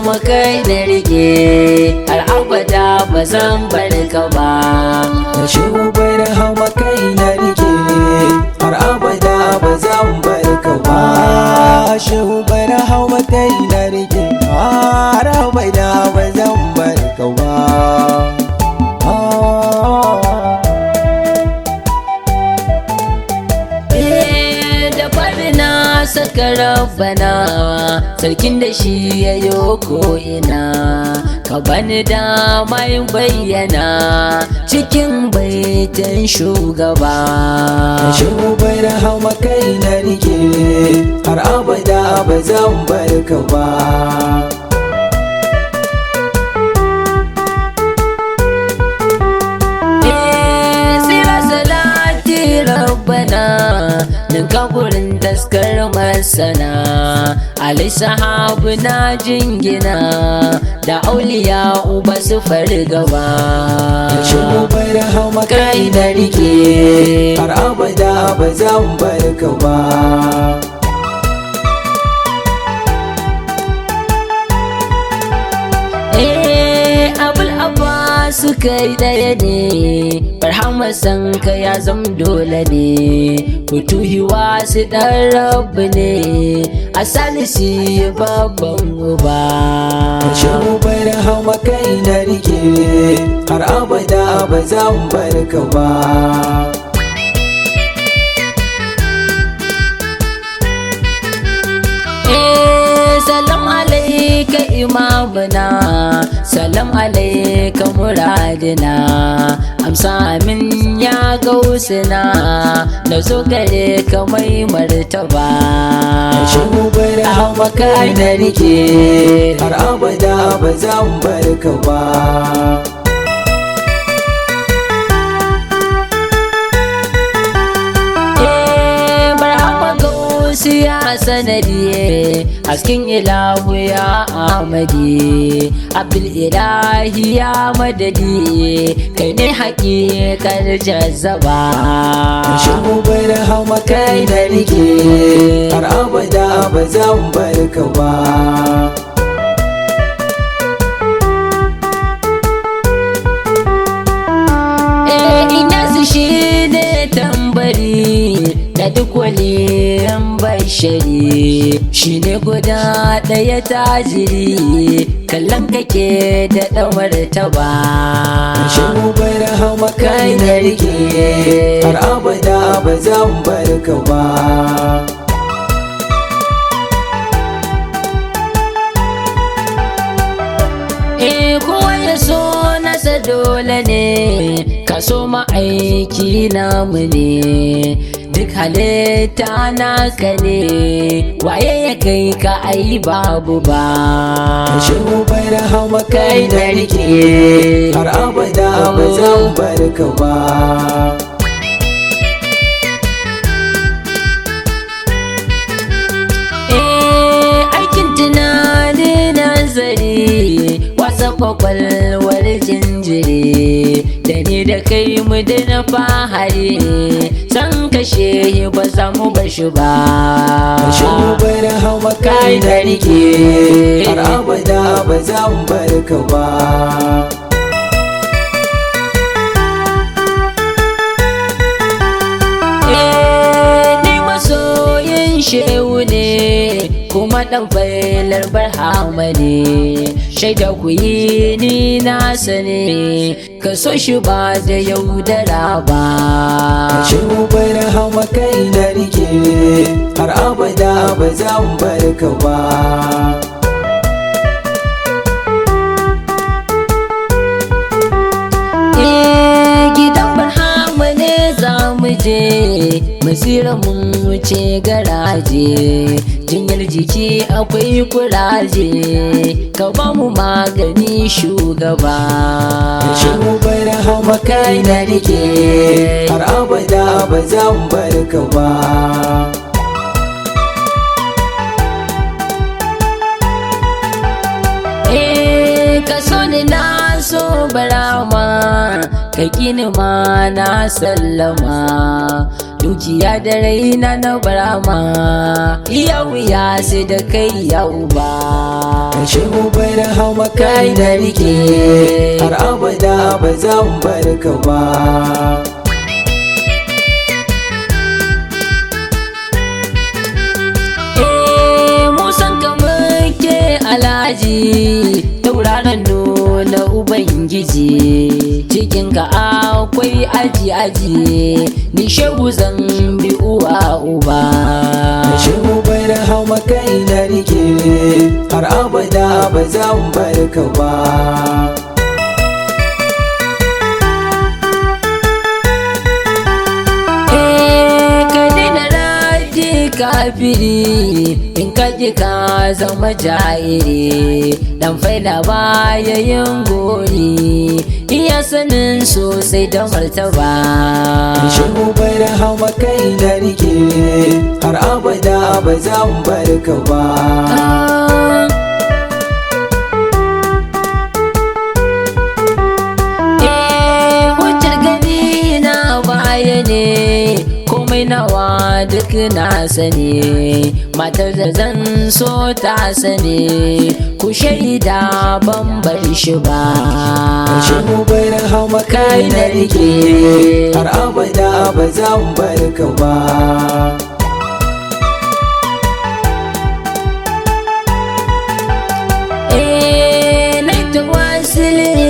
hama kai na rike har abada ba zan bar ka ba. Shehu Barhama kai na rike har abada ba zan bar ka ba. Shehu Barhama kai na rike har abada ba zan bar ka ba. Saka rabbana sarkin da shi ya yo ko'ina, ka bani dama yin bayyana cikin baitin shugaba. Shehu Barhama kai na rike har abada ba zan bar ka ba. Ninka gurin taskar masana Ali sahabu na jingina da auliya uba su fargaba. Shehu Barhama kai na rike har abada ba zan bar ka ba. Su kai daya ne Barhama san ka ya zam dole ne, Futuhi wasu ɗan rabu ne a salisi babban uba. Shehu Barhama kai na rike har abada ba zan bar ka ba. Salam alaika imamuna, salam alaika muradina, amsa min ya gausina, na zo gare ka mai martaba. Shehu Barhama kai na rike har abada ba zan bar ka ba. Ya sanadiye hasken ilahu ya amadi, abdul ilahi ya madadi, kai ne hakikar jazzaba. Shehu Barhama kai na rike har abada ba zan bar ka ba. Inasu shi ne tambari da duk waliyan bashari, shi ne guda ɗaya tajiri, kallon kake da ɗamar taba. Shehu Barhama kai na rike har abada ba zan bar ka ba. Kowa ya so nasa dole ne, ka so ma'aiki namu ne, duk halitta naka ne, waye ya kai ka ai babu ba. Shehu Barhama kai na rike har abada ba zan bar ka ba. Aikin tunani nazari wasa kwakwalwar jinjiri, da ni da kai mu na fahari, san kashe ba za mu bashi ba. Shehu Barhama kai na rike har abada ba zan bar ka ba. Ni masoyin shehu ne kuma ɗan failar Barhama ne, shaida ku yi ni nasa ne, ka so shi ba da yaudara ba. Shehu Barhama kai na rike har abada ba zan bar ka ba. Gidan Barhama ne za mu je, masira mun wuce garaje, jinyar jiki akwai kuraje, ka ba mu magani shugaba. Shehu Barhama kai na rike har abada ba zan bar ka ba. Ka so ni na so Barhama, ka kini ma na sallama, dukiya da raina na barama yau ya sai da kai yau ba Shehu barhama kai na rike har abada ba zan bar ka ba Alhaji tauraron nuna Ubangiji cikinka akwai aji ni shehu zan bi uwa uba Shehu barhama kai na rike har abada ba zan bar ka ba kafiri in kaji ka zama jairi dan faida baya yin gori iya sanin sosai da martaba Shehu barhama kai na rike har abada ba zan bar ka ba hujjar gani na baya ne komai nawa duk na sani matar da zan so ta sani ku shaida ban bar shi ba Shehu barhama kai na rike har abada ba zan bar ka ba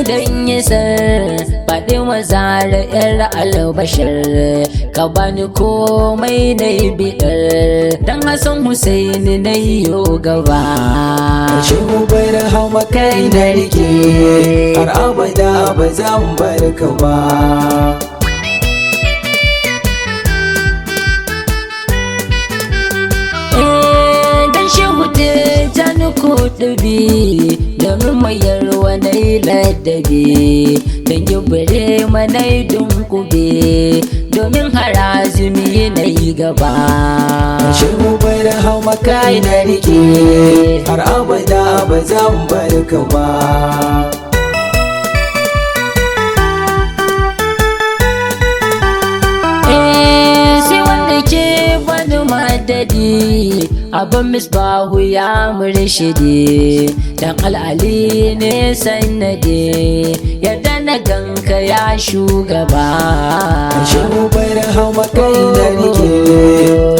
dan yasar faɗi mazara yar albashir ka bani komai na bidar dan Hassan Husaini na yo gaba Shehu barhama kai na rike har abada ba zan bar ka ba dan Shehu Tijjani Kuɗubi domin mayar wani ladabi don gibire manai dunkube domin harazumi na yi gaba Shehu barhama kai na rike har abada ba zan bar ka ba sai wanda ke bani madadi abin misbahu ya murshidi dan al'ali ne sannade yadda na ganka ya shugaba Shehu barhama kai na rike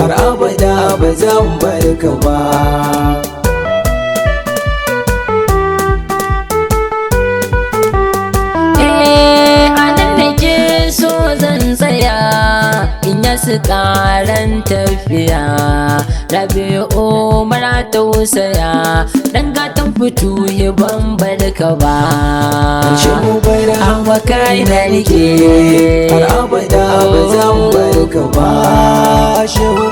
har abada ba zan bar ka ba su karan tafiya Rabi'u Umar tausaya dan gatan fitu ya bambar ka ba Shehu barhama kai na rike har abada ba zan bar ka ba Shehu